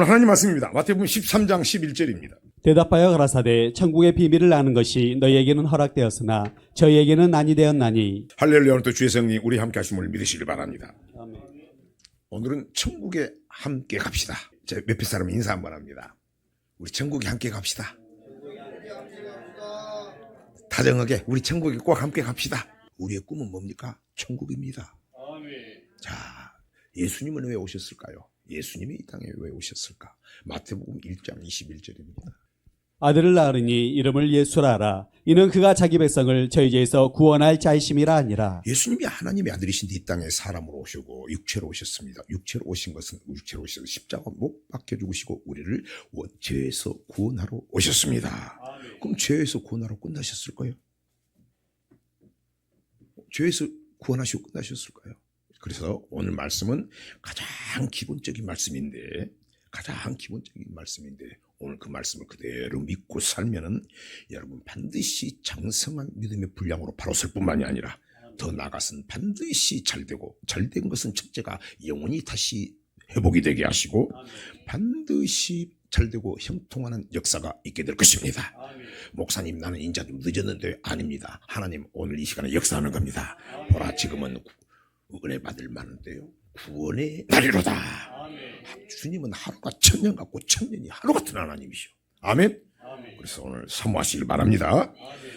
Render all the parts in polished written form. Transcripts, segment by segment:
오늘 하나님 말씀입니다. 마태복음 13장 11절입니다. 대답하여 가라사대 천국의 비밀을 아는 것이 너희에게는 허락되었으나 저희에게는 아니 되었나니. 할렐루야. 오늘도 주의 성령 우리 함께 하심을 믿으시길 바랍니다. 아멘. 오늘은 천국에 함께 갑시다. 제 옆에 사람 인사 한번 합니다. 우리 천국에 함께 갑시다. 다정하게 우리 천국에 꼭 함께 갑시다. 우리의 꿈은 뭡니까? 천국입니다. 자, 예수님은 왜 오셨을까요? 예수님이 이 땅에 왜 오셨을까? 마태복음 1장 21절입니다. 아들을 낳으니 이름을 예수라 하라. 이는 그가 자기 백성을 저희 죄에서 구원할 자이심이라 하니라. 예수님이 하나님의 아들이신데 이 땅에 사람으로 오시고 육체로 오셨습니다. 육체로 오신 것은 육체로 오셔서 십자가 못 박혀 죽으시고 우리를 죄에서 구원하러 오셨습니다. 그럼 죄에서 구원하러 끝나셨을까요? 죄에서 구원하시고 끝나셨을까요? 그래서 오늘 말씀은 가장 기본적인 말씀인데 오늘 그 말씀을 그대로 믿고 살면은 여러분 반드시 장성한 믿음의 분량으로 바로 설 뿐만이 아니라 더 나아가서는 반드시 잘되고 잘된 것은 첫째가 영원히 다시 회복이 되게 하시고 반드시 잘되고 형통하는 역사가 있게 될 것입니다. 목사님 나는 인자 좀 늦었는데 아닙니다. 하나님 오늘 이 시간에 역사하는 겁니다. 보라 지금은 은혜 받을 만한데요 구원의 날이로다. 주님은 하루가 천년 같고 천년이 하루 같은 하나님이시오. 아멘. 그래서 오늘 사모하시길 바랍니다.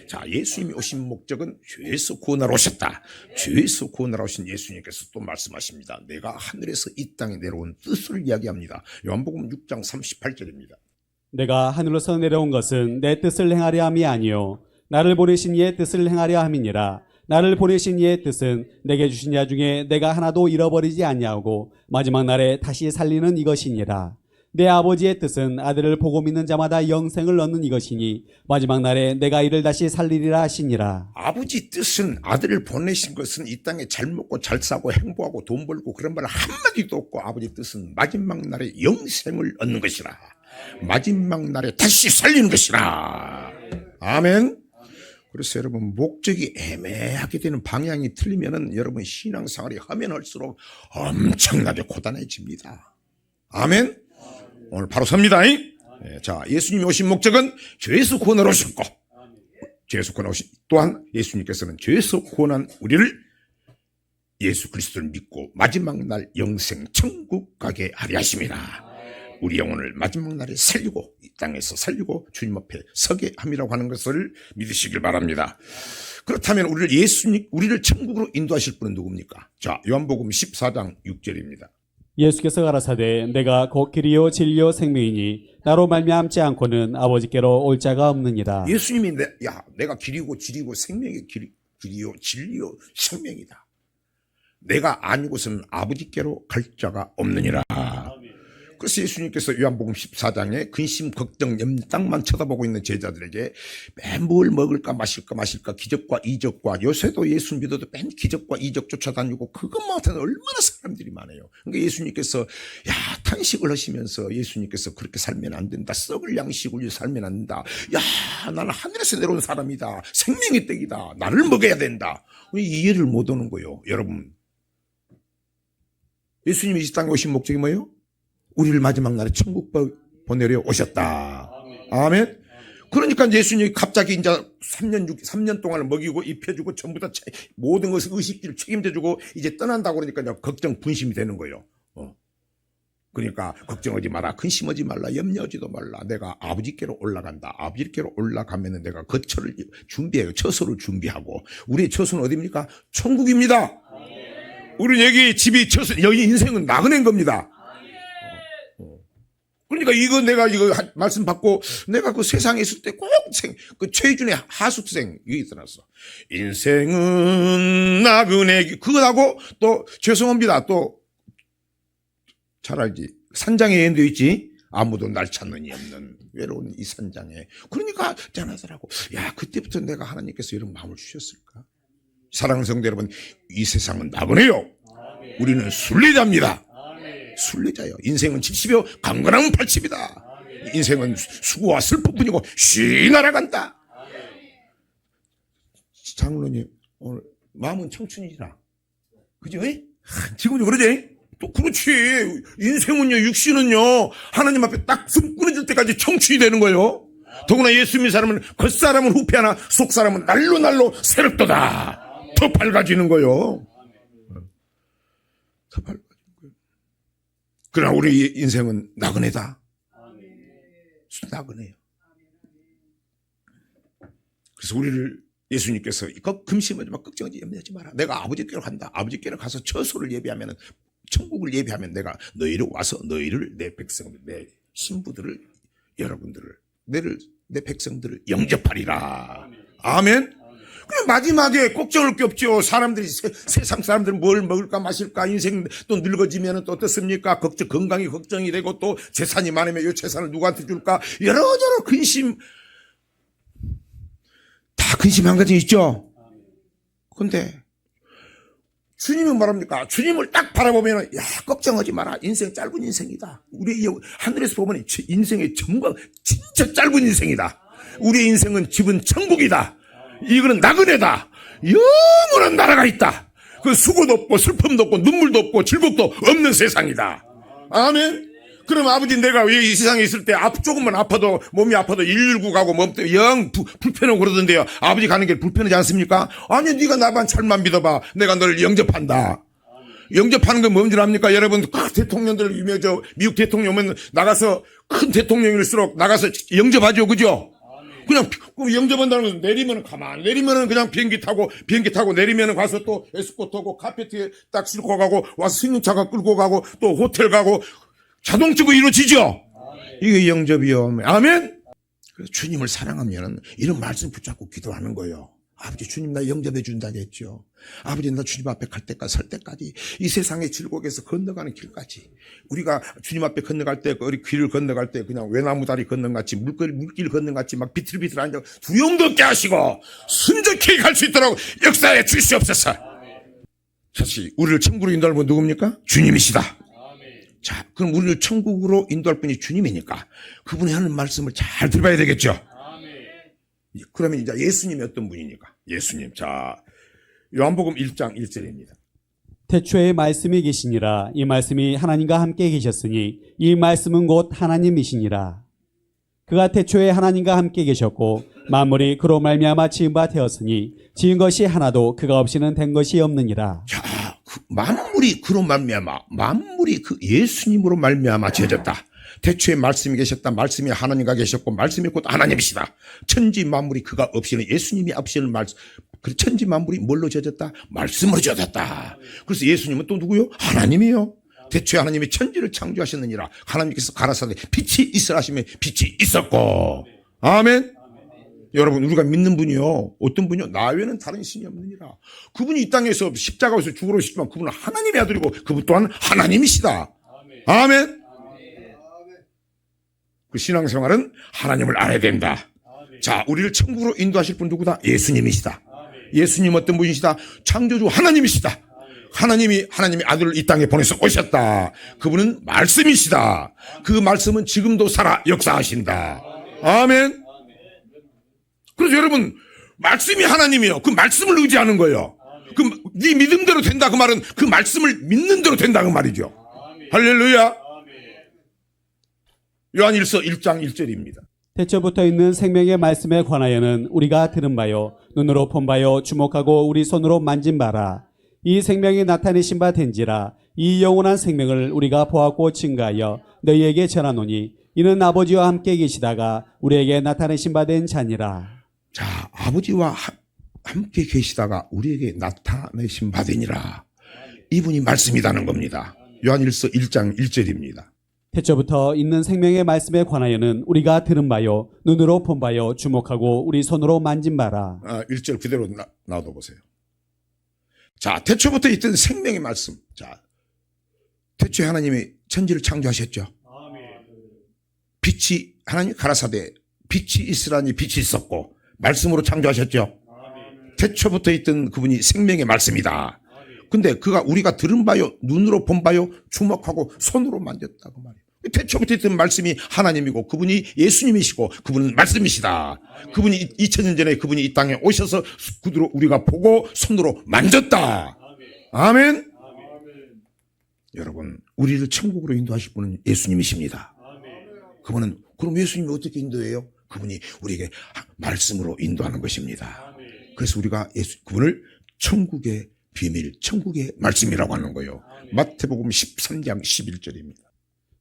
자, 예수님이 오신 목적은 죄에서 구원하러 오셨다. 죄에서 구원하러 오신 예수님께서 또 말씀하십니다. 내가 하늘에서 이 땅에 내려온 뜻을 이야기합니다. 요한복음 6장 38절입니다. 내가 하늘로서 내려온 것은 내 뜻을 행하려 함이 아니요 나를 보내신 이의 뜻을 행하려 함이니라. 나를 보내신 이의 뜻은 내게 주신 자 중에 내가 하나도 잃어버리지 아니하고 마지막 날에 다시 살리는 이것이니라. 내 아버지의 뜻은 아들을 보고 믿는 자마다 영생을 얻는 이것이니 마지막 날에 내가 이를 다시 살리리라 하시니라. 아버지 뜻은 아들을 보내신 것은 이 땅에 잘 먹고 잘 사고 행복하고 돈 벌고 그런 말 한마디도 없고 아버지 뜻은 마지막 날에 영생을 얻는 것이라. 마지막 날에 다시 살리는 것이라. 아멘. 그래서 여러분 목적이 애매하게 되는 방향이 틀리면은 여러분 신앙생활이 하면 할수록 엄청나게 고단해집니다. 아멘. 오늘 바로 섭니다. 자, 예수님이 오신 목적은 죄에서 구원하러 오셨고 죄에서 구원하러 오신 또한 예수님께서는 죄에서 구원한 우리를 예수 그리스도를 믿고 마지막 날 영생 천국 가게 하려 하십니다. 우리 영혼을 마지막 날에 살리고 이 땅에서 살리고 주님 앞에 서게 함이라고 하는 것을 믿으시길 바랍니다. 그렇다면 우리를 천국으로 인도하실 분은 누굽니까? 자, 요한복음 14장 6절입니다. 예수께서 가라사대 내가 곧 길이요 진리요 생명이니 나로 말미암지 않고는 아버지께로 올 자가 없느니라. 예수님이 내가 길이고 진리고 생명의 길이요 진리요 생명이다. 내가 아니고서는 아버지께로 갈 자가 없느니라. 그래서 예수님께서 요한복음 14장에 근심, 걱정, 땅만 쳐다보고 있는 제자들에게 맨 뭘 먹을까 마실까 기적과 이적과 요새도 예수 믿어도 맨 기적과 이적 쫓아다니고 그것만 하면 얼마나 사람들이 많아요. 그러니까 예수님께서 탄식을 하시면서 예수님께서 그렇게 살면 안 된다. 썩을 양식을 살면 안 된다. 나는 하늘에서 내려온 사람이다. 생명의 떡이다. 나를 먹어야 된다. 왜 이해를 못 하는 거예요. 여러분 예수님이 이 땅에 오신 목적이 뭐예요? 우리를 마지막 날에 천국 보내려 오셨다. 아멘. 그러니까 예수님이 갑자기 이제 3년 동안을 먹이고 입혀주고 전부 다 모든 것을 의식주를 책임져주고 이제 떠난다고 그러니까 이제 걱정 분심이 되는 거예요. 그러니까 걱정하지 마라. 근심하지 말라. 염려하지도 말라. 내가 아버지께로 올라간다. 아버지께로 올라가면은 내가 거처를 준비해요. 처소를 준비하고 우리의 처소는 어디입니까? 천국입니다. 우리 여기 집이 처소, 여기 인생은 나그네인 겁니다. 그러니까 내가 말씀 받고 내가 그 세상에 있을 때 꼭 그 최준의 하숙생 이게 있어놨어. 인생은 나그네 그거하고 또 죄송합니다. 또 잘 알지. 산장에 예언되어 있지. 아무도 날 찾는 이 없는 외로운 이 산장에. 그러니까 짠하더라고. 그때부터 내가 하나님께서 이런 마음을 주셨을까? 사랑하는 성도 여러분, 이 세상은 나그네요. 우리는 순례자입니다. 순례자요. 인생은 70이요 강건하면 80이다. 인생은 수고와 슬픔뿐이고 쉬 날아간다. 장로님 오늘 마음은 청춘이라 그죠? 지금도 그러지? 또 그렇지. 인생은요, 육신은요, 하나님 앞에 딱 숨 끊어질 때까지 청춘이 되는 거예요. 더구나 예수 믿는 사람은 겉사람은 후패하나 속사람은 날로 새롭도다. 더 밝아지는 거예요. 더 밝아지는 거예요. 그러나 우리 인생은 나그네다. 나그네요. 그래서 우리를 예수님께서 금심하지 마, 걱정하지 염려하지 마라. 내가 아버지께로 간다. 아버지께로 가서 처소를 예비하면, 천국을 예비하면 내가 너희를 와서 너희를 내 백성들, 내 신부들을, 여러분들을, 내 백성들을 영접하리라. 아멘. 그럼 마지막에 걱정할 게 없죠. 사람들이, 세상 사람들은 뭘 먹을까 마실까, 인생 또 늙어지면 또 어떻습니까? 건강이 걱정이 되고 또 재산이 많으면 이 재산을 누구한테 줄까? 여러저러 근심, 다 근심한 가지 있죠. 근데 주님은 말합니까? 주님을 딱 바라보면 야, 걱정하지 마라. 인생 짧은 인생이다. 우리 하늘에서 보면 인생의 전과 진짜 짧은 인생이다. 우리의 인생은 집은 천국이다. 이거는 나그네다. 영원한 나라가 있다. 그 수고도 없고 슬픔도 없고 눈물도 없고 즐겁도 없는 세상이다. 아멘. 그럼 아버지 내가 왜 이 세상에 있을 때 조금만 아파도 몸이 아파도 119 가고 몸도 영 불편하고 그러던데요. 아버지 가는 게 불편하지 않습니까? 아니 네가 나만 잘만 믿어봐. 내가 너를 영접한다. 영접하는 건 뭔지 압니까? 여러분 큰 대통령들 유명하죠. 미국 대통령 오면 나가서 큰 대통령일수록 나가서 영접하죠. 그죠? 그냥 영접한다는 것은 내리면 가만 내리면은 그냥 비행기 타고 내리면은 가서 또 에스코트 타고 카페트에 딱 싣고 가고 와서 승용차가 끌고 가고 또 호텔 가고 자동적으로 이루어지죠. 이게 영접이요. 아멘. 그래서 주님을 사랑하면 이런 말씀 붙잡고 기도하는 거예요. 아버지 주님 나 영접해 준다 했죠. 아버지 나 주님 앞에 갈 때까지 설 때까지 이 세상의 질곡에서 건너가는 길까지 우리가 주님 앞에 건너갈 때 우리 길을 건너갈 때 그냥 외나무 다리 건너같이 물길 건너같이 막 비틀비틀 앉아 두려움도 없게 하시고 순적히 갈 수 있도록 역사에 주시옵소서. 사실 우리를 천국으로 인도할 분 누굽니까? 주님이시다. 자, 그럼 우리를 천국으로 인도할 분이 주님이니까 그분이 하는 말씀을 잘 들어봐야 되겠죠. 그러면 이제 예수님이 어떤 분이니까? 예수님. 자, 요한복음 1장 1절입니다. 태초에 말씀이 계시니라. 이 말씀이 하나님과 함께 계셨으니 이 말씀은 곧 하나님이시니라. 그가 태초에 하나님과 함께 계셨고 만물이 그로 말미암아 지은 바 되었으니 지은 것이 하나도 그가 없이는 된 것이 없느니라. 자, 만물이 그로 말미암아 만물이 그 예수님으로 말미암아 지어졌다. 태초에 말씀이 계셨다. 말씀이 하나님과 계셨고 말씀이 곧 하나님이시다. 천지 만물이 그가 없이는 예수님이 없이는 말씀. 그 천지 만물이 뭘로 지어졌다? 말씀으로 지어졌다. 그래서 예수님은 또 누구요? 하나님이요. 태초에 하나님이 천지를 창조하셨느니라. 하나님께서 가라사대 빛이 있으라 하시면 빛이 있었고. 아멘. 여러분 우리가 믿는 분이요. 어떤 분이요? 나 외에는 다른 신이 없느니라. 그분이 이 땅에서 십자가에서 죽으러 오시지만 그분은 하나님의 아들이고 그분 또한 하나님이시다. 아멘. 그 신앙생활은 하나님을 알아야 된다. 자, 우리를 천국으로 인도하실 분 누구다? 예수님이시다. 예수님 어떤 분이시다? 창조주 하나님이시다. 하나님이 아들을 이 땅에 보내서 오셨다. 그분은 말씀이시다. 그 말씀은 지금도 살아 역사하신다. 아멘. 그래서 여러분 말씀이 하나님이요. 그 말씀을 의지하는 거예요. 네 믿음대로 된다 그 말은 그 말씀을 믿는 대로 된다 그 말이죠. 할렐루야. 요한일서 1장 1절입니다. 태초부터 있는 생명의 말씀에 관하여는 우리가 들은 바요 눈으로 본 바요 주목하고 우리 손으로 만진 바라. 이 생명이 나타내신 바 된지라. 이 영원한 생명을 우리가 보았고 증거하여 너희에게 전하노니 이는 아버지와 함께 계시다가 우리에게 나타내신 바 된 자니라. 자, 아버지와 함께 계시다가 우리에게 나타내신 바 되니라. 이분이 말씀이라는 겁니다. 요한일서 1장 1절입니다. 태초부터 있는 생명의 말씀에 관하여는 우리가 들은 바요 눈으로 본 바요 주목하고 우리 손으로 만진 바라. 1절 그대로 나눠 보세요. 자, 태초부터 있던 생명의 말씀. 자, 태초에 하나님이 천지를 창조하셨죠. 빛이 하나님 가라사대 빛이 있으라니 빛이 있었고 말씀으로 창조하셨죠. 태초부터 있던 그분이 생명의 말씀이다. 근데 그가 우리가 들은 바요 눈으로 본 바요 주목하고 손으로 만졌다고 말이에요. 태초부터 있던 말씀이 하나님이고 그분이 예수님이시고 그분은 말씀이시다. 그분이 2000년 전에 그분이 이 땅에 오셔서 우리가 보고 손으로 만졌다. 아멘. 여러분, 우리를 천국으로 인도하실 분은 예수님이십니다. 그분은, 그럼 예수님이 어떻게 인도해요? 그분이 우리에게 말씀으로 인도하는 것입니다. 그래서 우리가 그분을 천국의 비밀, 천국의 말씀이라고 하는 거예요. 마태복음 13장 11절입니다.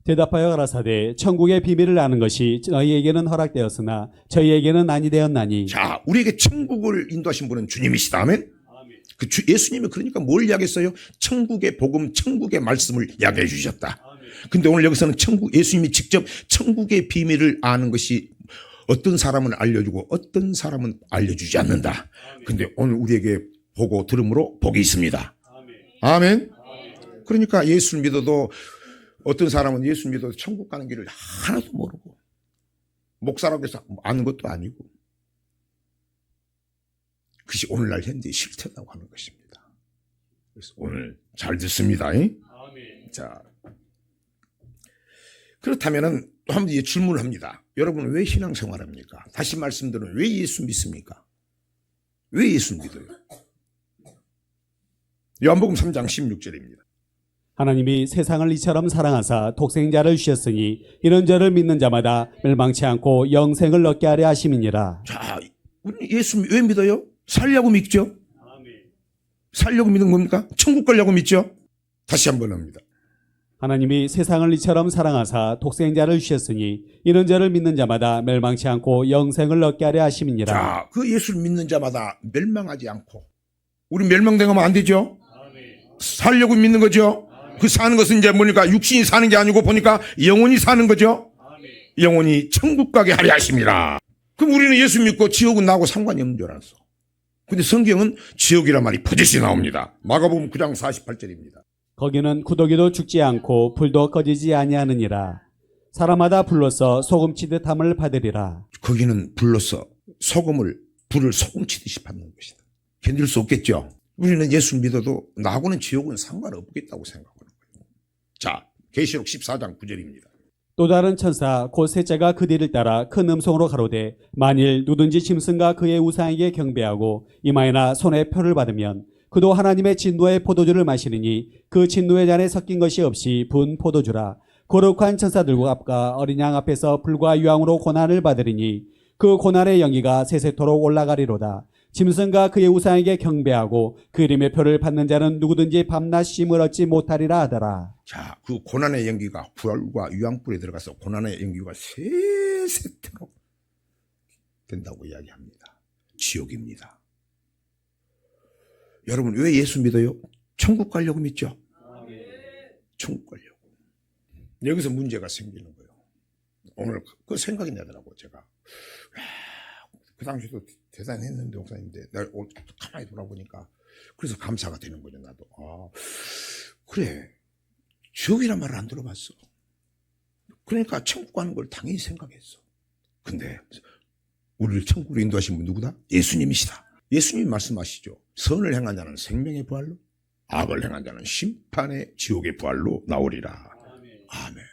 대답하여 가라사대 천국의 비밀을 아는 것이 너희에게는 허락되었으나 저희에게는 아니 되었나니. 자, 우리에게 천국을 인도하신 분은 주님이시다. 아멘. 예수님이 그러니까 뭘 이야기했어요? 천국의 복음, 천국의 말씀을 이야기해 주셨다. 근데 오늘 여기서는 예수님이 직접 천국의 비밀을 아는 것이 어떤 사람은 알려주고 어떤 사람은 알려주지 않는다. 근데 오늘 우리에게 보고 들음으로 복이 있습니다. 아멘. 그러니까 예수를 믿어도 어떤 사람은 예수 믿어도 천국 가는 길을 하나도 모르고 목사라고 해서 아는 것도 아니고 그것이 오늘날 현대의 실태라고 하는 것입니다. 그래서 오늘 잘 듣습니다. 자, 그렇다면은 또 한 번 질문을 합니다. 여러분은 왜 신앙생활합니까? 다시 말씀드리면 왜 예수 믿습니까? 왜 예수 믿어요? 요한복음 3장 16절입니다. 하나님이 세상을 이처럼 사랑하사 독생자를 주셨으니 이런 저를 믿는 자마다 멸망치 않고 영생을 얻게 하려 하심이니라. 자, 우리 예수 왜 믿어요? 살려고 믿죠? 살려고 믿는 겁니까? 천국 가려고 믿죠? 다시 한번 합니다. 하나님이 세상을 이처럼 사랑하사 독생자를 주셨으니 이런 저를 믿는 자마다 멸망치 않고 영생을 얻게 하려 하심이니라. 자, 그 예수를 믿는 자마다 멸망하지 않고 우리 멸망당하면 안 되죠? 살려고 믿는 거죠? 그 사는 것은 이제 보니까 육신이 사는 게 아니고 보니까 영혼이 사는 거죠? 영혼이 천국 가게 하려 하심이라. 그럼 우리는 예수 믿고 지옥은 나하고 상관이 없는 줄 알았어. 근데 성경은 지옥이란 말이 퍼지시 나옵니다. 마가복음 9장 48절입니다. 거기는 구더기도 죽지 않고 불도 꺼지지 아니하느니라. 사람마다 불로써 소금치듯 함을 받으리라. 거기는 불로서 불을 소금치듯이 받는 것이다. 견딜 수 없겠죠? 우리는 예수 믿어도 나하고는 지옥은 상관없겠다고 생각하는 거예요. 자, 계시록 14장 9절입니다. 또 다른 천사 곧 셋째가 그 뒤를 따라 큰 음성으로 가로되 만일 누든지 짐승과 그의 우상에게 경배하고 이마에나 손에 표를 받으면 그도 하나님의 진노의 포도주를 마시느니 그 진노의 잔에 섞인 것이 없이 분 포도주라. 거룩한 천사들과 앞과 어린 양 앞에서 불과 유황으로 고난을 받으리니 그 고난의 연기가 세세토록 올라가리로다. 짐승과 그의 우상에게 경배하고 그 이름의 표를 받는 자는 누구든지 밤낮 쉼을 얻지 못하리라 하더라. 자, 그 고난의 연기가 불과 유황불에 들어가서 고난의 연기가 세세토록 된다고 이야기합니다. 지옥입니다. 여러분 왜 예수 믿어요? 천국 가려고 믿죠? 천국 가려고. 여기서 문제가 생기는 거예요. 오늘 그 생각이 나더라고. 제가 그 당시도 대단했는데 목사님인데 내가 가만히 돌아보니까 그래서 감사가 되는 거죠. 나도 그래 지옥이란 말을 안 들어봤어. 그러니까 천국 가는 걸 당연히 생각했어. 근데 우리를 천국으로 인도하신 분 누구다? 예수님이시다. 예수님이 말씀하시죠. 선을 행한 자는 생명의 부활로, 악을 행한 자는 심판의 지옥의 부활로 나오리라. 아멘.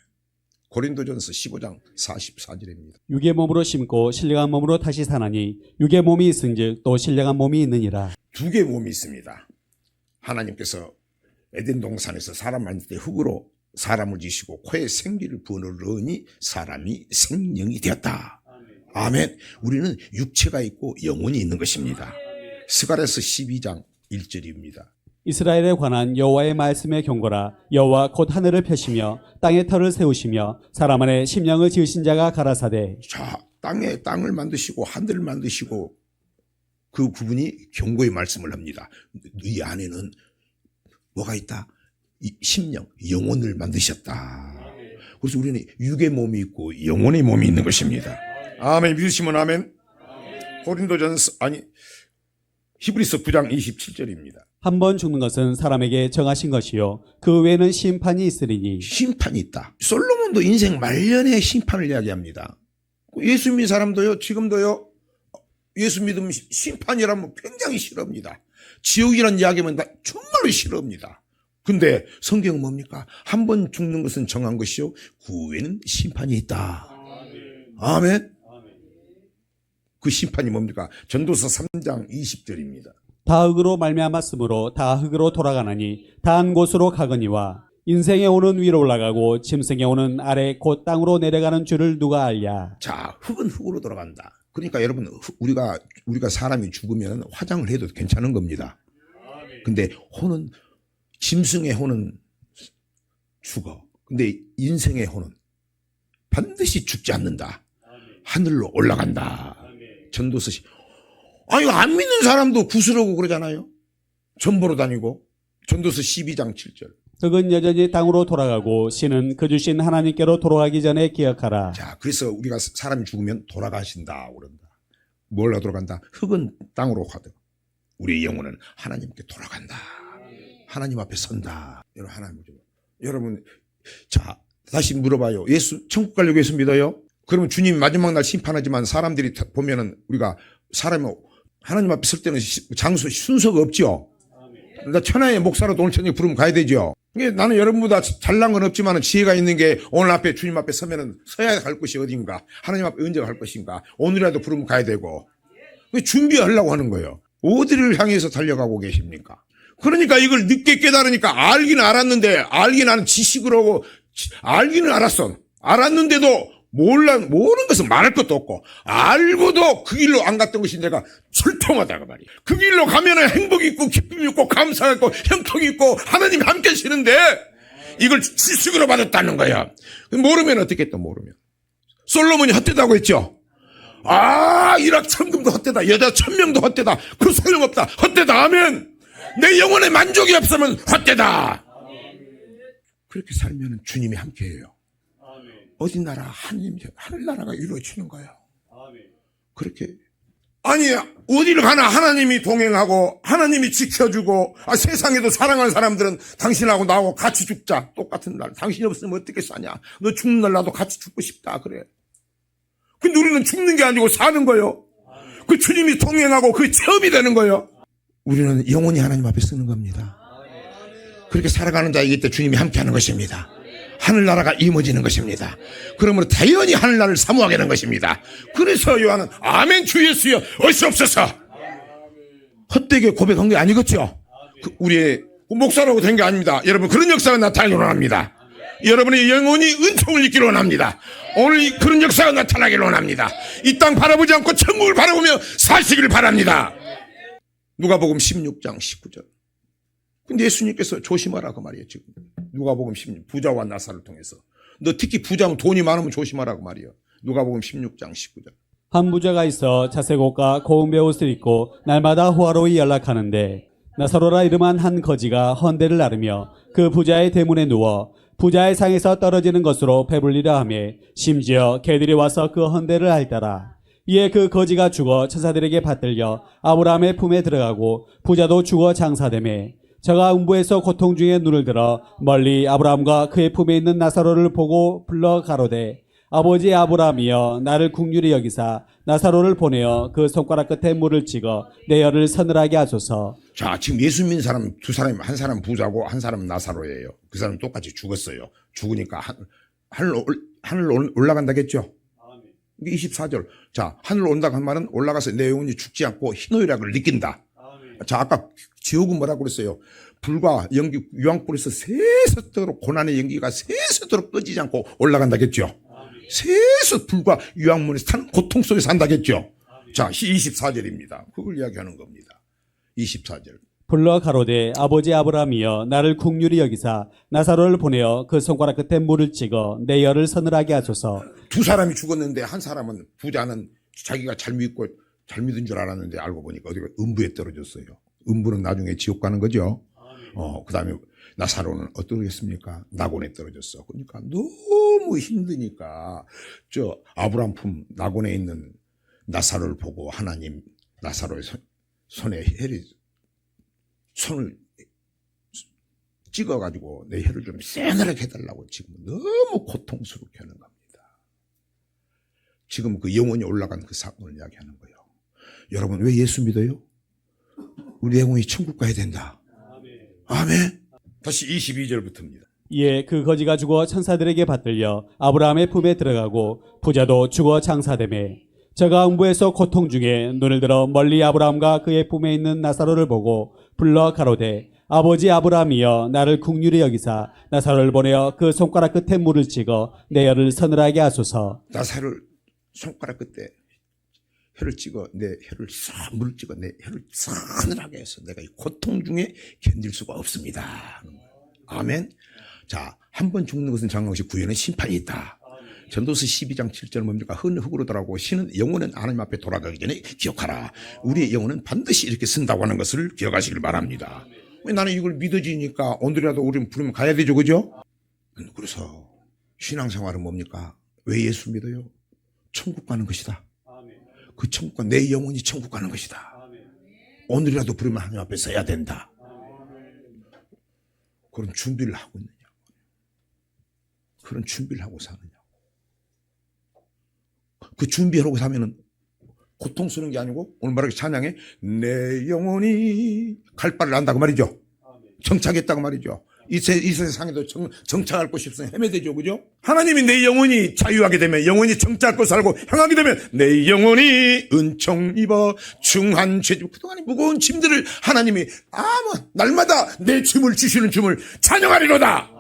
고린도전서 15장 44절입니다. 육의 몸으로 심고 신령한 몸으로 다시 사나니 육의 몸이 있은즉 또 신령한 몸이 있느니라. 두 개의 몸이 있습니다. 하나님께서 에덴 동산에서 사람 만들 때 흙으로 사람을 지시고 코에 생기를 부어넣으니 사람이 생명이 되었다. 아멘. 우리는 육체가 있고 영혼이 있는 것입니다. 스가랴서 12장 1절입니다. 이스라엘에 관한 여호와의 말씀의 경고라. 여호와 곧 하늘을 펴시며 땅의 터를 세우시며 사람 안에 심령을 지으신 자가 가라사대. 자, 땅을 만드시고 하늘을 만드시고 그 그분이 경고의 말씀을 합니다. 이 안에는 뭐가 있다? 이 심령, 영혼을 만드셨다. 그래서 우리는 육의 몸이 있고 영혼의 몸이 있는 것입니다. 아멘. 믿으시면 아멘. 히브리서 9장 27절입니다. 한 번 죽는 것은 사람에게 정하신 것이요 그 외에는 심판이 있으리니. 심판이 있다. 솔로몬도 인생 말년에 심판을 이야기합니다. 예수 믿는 사람도요, 지금도요, 예수 믿으면 심판이라면 굉장히 싫어합니다. 지옥이라는 이야기하면 정말로 싫어합니다. 근데 성경은 뭡니까? 한 번 죽는 것은 정한 것이요 그 후에는 심판이 있다. 아멘. 그 심판이 뭡니까? 전도서 3장 20절입니다. 다 흙으로 말미암았으므로 다 흙으로 돌아가나니 다 한 곳으로 가거니와 인생의 오는 위로 올라가고 짐승의 오는 아래 곧 땅으로 내려가는 줄을 누가 알랴. 자, 흙은 흙으로 돌아간다. 그러니까 여러분, 우리가 사람이 죽으면 화장을 해도 괜찮은 겁니다. 근데 혼은, 짐승의 혼은 죽어. 근데 인생의 혼은 반드시 죽지 않는다. 하늘로 올라간다. 전도서 아니, 안 믿는 사람도 구슬하고 그러잖아요. 전보로 다니고. 전도서 12장 7절. 흙은 여전히 땅으로 돌아가고 신은 그 주신 하나님께로 돌아가기 전에 기억하라. 자, 그래서 우리가 사람이 죽으면 돌아가신다 그런다. 뭘로 돌아간다? 흙은 땅으로 가도 우리의 영혼은 하나님께 돌아간다. 하나님 앞에 선다. 여러분, 자, 다시 물어봐요. 예수 천국 가려고 예수 믿어요? 그러면 주님 마지막 날 심판하지만 사람들이 보면은 우리가 사람이 하나님 앞에 설 때는 장소 순서가 없죠. 나 천하의 목사로도 오늘 저녁에 부르면 가야 되죠. 나는 여러분보다 잘난 건 없지만 지혜가 있는 게 오늘 앞에 주님 앞에 서면은 서야 갈 곳이 어딘가, 하나님 앞에 언제 갈 것인가, 오늘이라도 부르면 가야 되고 준비하려고 하는 거예요. 어디를 향해서 달려가고 계십니까? 그러니까 이걸 늦게 깨달으니까 알기는 알았는데, 알기는 아는 지식으로 하고, 알기는 알았어. 알았는데도 모르는 것은 말할 것도 없고, 알고도 그 길로 안 갔던 것이 내가 철통하다가 말이야. 그 길로 가면은 행복이 있고, 기쁨이 있고, 감사가 있고, 형통이 있고, 하나님이 함께 하시는데, 이걸 지식으로 받았다는 거야. 모르면 어떻게 또 모르면. 솔로몬이 헛되다고 했죠? 일확천금도 헛되다. 여자 1000명도 헛되다. 그 소용없다. 헛되다 하면, 내 영혼에 만족이 없으면 헛되다. 그렇게 살면 주님이 함께 해요. 어디 나라, 하늘나라가 이루어지는 거예요. 그렇게. 아니, 어디를 가나 하나님이 동행하고, 하나님이 지켜주고, 세상에도 사랑하는 사람들은 당신하고 나하고 같이 죽자. 똑같은 날. 당신이 없으면 어떻게 사냐. 너 죽는 날 나도 같이 죽고 싶다. 그래. 근데 우리는 죽는 게 아니고 사는 거예요. 그 주님이 동행하고 그 체험이 되는 거예요. 우리는 영원히 하나님 앞에 쓰는 겁니다. 그렇게 살아가는 자이기 때문에 주님이 함께 하는 것입니다. 하늘나라가 이루어지는 것입니다. 그러므로 당연히 하늘나라를 사모하게 되는 것입니다. 그래서 요한은 아멘 주 예수여 어시옵소서. 헛되게 고백한 게 아니겠죠. 우리의 목사라고 된 게 아닙니다. 여러분 그런 역사가 나타나기를 원합니다. 여러분의 영혼이 은총을 잊기를 원합니다. 오늘 그런 역사가 나타나기를 원합니다. 이 땅 바라보지 않고 천국을 바라보며 사시기를 바랍니다. 누가복음 16장 19절. 근데 예수님께서 조심하라 그 말이에요. 지금 누가복음 16 부자와 나사를 통해서 너 특히 부자면 돈이 많으면 조심하라 그 말이에요. 누가복음 16장 19절. 한 부자가 있어 자색옷과 고운 베옷을 입고 날마다 호화로이 연락하는데 나사로라 이름한 한 거지가 헌대를 나르며 그 부자의 대문에 누워 부자의 상에서 떨어지는 것으로 배불리려 하며 심지어 개들이 와서 그 헌대를 핥더라. 이에 그 거지가 죽어 천사들에게 받들려 아브라함의 품에 들어가고 부자도 죽어 장사되매 저가 음부에서 고통 중에 눈을 들어 멀리 아브라함과 그의 품에 있는 나사로를 보고 불러 가로되 아버지 아브라함이여 나를 긍휼히 여기사 나사로를 보내어 그 손가락 끝에 물을 찍어 내 혀를 서늘하게 하소서. 자, 지금 예수 믿는 사람 두 사람이 한 사람 부자고 한 사람은 나사로예요. 그 사람 똑같이 죽었어요. 죽으니까 하늘로 올라간다겠죠. 24절. 자, 하늘로 온다고 한 말은 올라가서 내 영혼이 죽지 않고 희노애락을 느낀다. 자, 아까 지옥은 뭐라고 그랬어요? 불과 연기, 유황불에서 새서도록 고난의 연기가 새서도록 꺼지지 않고 올라간다겠죠. 새서 불과 유황문에서 타는 고통 속에 산다겠죠. 자, 24절입니다. 그걸 이야기하는 겁니다. 24절. 불러 가로되 아버지 아브라함이여 나를 긍휼히 여기사 나사로를 보내어 그 손가락 끝에 물을 찍어 내 혀를 서늘하게 하소서. 두 사람이 죽었는데 한 사람은 부자는 자기가 잘 믿고 잘 믿은 줄 알았는데 알고 보니까 어디가 음부에 떨어졌어요. 음부는 나중에 지옥 가는 거죠. 그 다음에 나사로는 어떠겠습니까? 낙원에 떨어졌어. 그러니까 너무 힘드니까 저 아브라함 품 낙원에 있는 나사로를 보고 하나님 나사로의 손에 손을 찍어가지고 내 혀를 좀 새늘하게 해달라고 지금 너무 고통스럽게 하는 겁니다. 지금 그 영혼이 올라간 그 사건을 이야기하는 거예요. 여러분 왜 예수 믿어요? 우리 영혼이 천국 가야 된다. 아멘. 다시 22절부터입니다. 이에 그 거지가 죽어 천사들에게 받들려 아브라함의 품에 들어가고 부자도 죽어 장사되매 저가 음부에서 고통 중에 눈을 들어 멀리 아브라함과 그의 품에 있는 나사로를 보고 불러 가로되 아버지 아브라함이여 나를 긍휼히 여기사 나사로를 보내어 그 손가락 끝에 물을 찍어 내 혀를 서늘하게 하소서. 나사를 손가락 끝에 혀를 찍어 내 혀를 싹 물을 찍어 내 혀를 서늘하게 해서 내가 이 고통 중에 견딜 수가 없습니다. 아멘. 자, 한 번 죽는 것은 장황시 구원은 심판이 있다. 전도서 12장 7절은 뭡니까? 흙으로 돌아가고 신은 영혼은 하나님 앞에 돌아가기 전에 기억하라. 우리의 영혼은 반드시 이렇게 쓴다고 하는 것을 기억하시길 바랍니다. 왜 나는 이걸 믿어지니까 오늘이라도 우리는 부르면 가야 되죠, 그죠? 그래서 신앙생활은 뭡니까? 왜 예수 믿어요? 천국 가는 것이다. 그 천국과 내 영혼이 천국 가는 것이다. 오늘이라도 부르면 하나님 앞에 서야 된다. 그런 준비를 하고 있느냐? 그런 준비를 하고 사느냐? 그 준비하고 사면은 고통스러운 게 아니고 오늘 말하기 찬양에 내 영혼이 갈 바를 안다고 말이죠. 정착했다고 말이죠. 이 세상에도 정착할 곳이 없으면 헤매되죠, 그죠? 하나님이 내 영혼이 자유하게 되면, 영혼이 정착할 곳을 알고 향하게 되면 내 영혼이 은총 입어 중한 죄, 그동안의 무거운 짐들을 하나님이 날마다 내 짐을 주시는 줌을 찬양하리로다.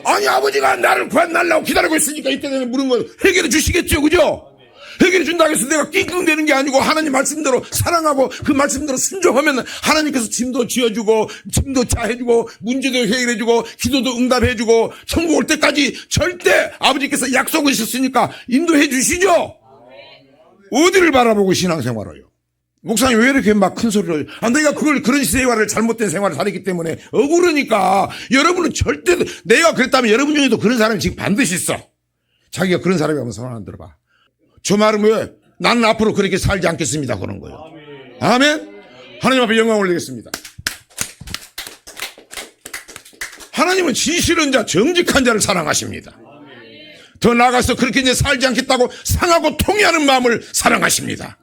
아니, 아버지가 나를 구원하려고 기다리고 있으니까 이때 되면 물은 거 해결해 주시겠죠, 그죠? 해결해 준다고 해서 내가 낑낑대는 게 아니고 하나님 말씀대로 사랑하고 그 말씀대로 순종하면 하나님께서 짐도 지어주고 짐도 짜해주고 문제도 해결해주고 기도도 응답해주고 천국 올 때까지 절대 아버지께서 약속을 하셨으니까 인도해 주시죠. 어디를 바라보고 신앙생활을 목사님 왜 이렇게 막 큰 소리를 내가 그런 생활을 잘못된 생활을 살았기 때문에 억울하니까. 여러분은 절대 내가 그랬다면 여러분 중에도 그런 사람이 지금 반드시 있어. 자기가 그런 사람이 하면 손 안 들어봐. 저 말은 왜? 나는 앞으로 그렇게 살지 않겠습니다. 그런 거예요. 아멘. 하나님 앞에 영광 올리겠습니다. 하나님은 진실한 자, 정직한 자를 사랑하십니다. 더 나아가서 그렇게 이제 살지 않겠다고 상하고 통해하는 마음을 사랑하십니다.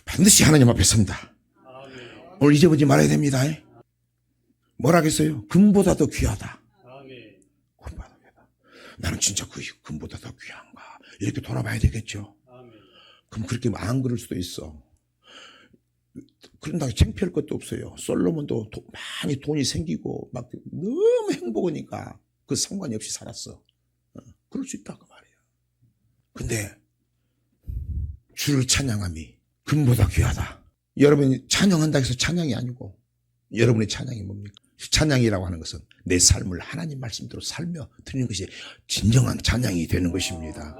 반드시 하나님 앞에 선다. 오늘 잊어보지 말아야 됩니다. 뭐라겠어요? 금보다 더 귀하다. 금보다 더 귀하다. 나는 진짜 그 금보다 더 귀한가? 이렇게 돌아봐야 되겠죠. 그럼 그렇게 안 그럴 수도 있어. 그런다고 창피할 것도 없어요. 솔로몬도 많이 돈이 생기고 막 너무 행복하니까 그 상관이 없이 살았어. 그럴 수 있다 그 말이에요. 근데 주를 찬양함이 금보다 귀하다. 여러분이 찬양한다 해서 찬양이 아니고 여러분의 찬양이 뭡니까? 찬양이라고 하는 것은 내 삶을 하나님 말씀대로 살며 드리는 것이 진정한 찬양이 되는 것입니다.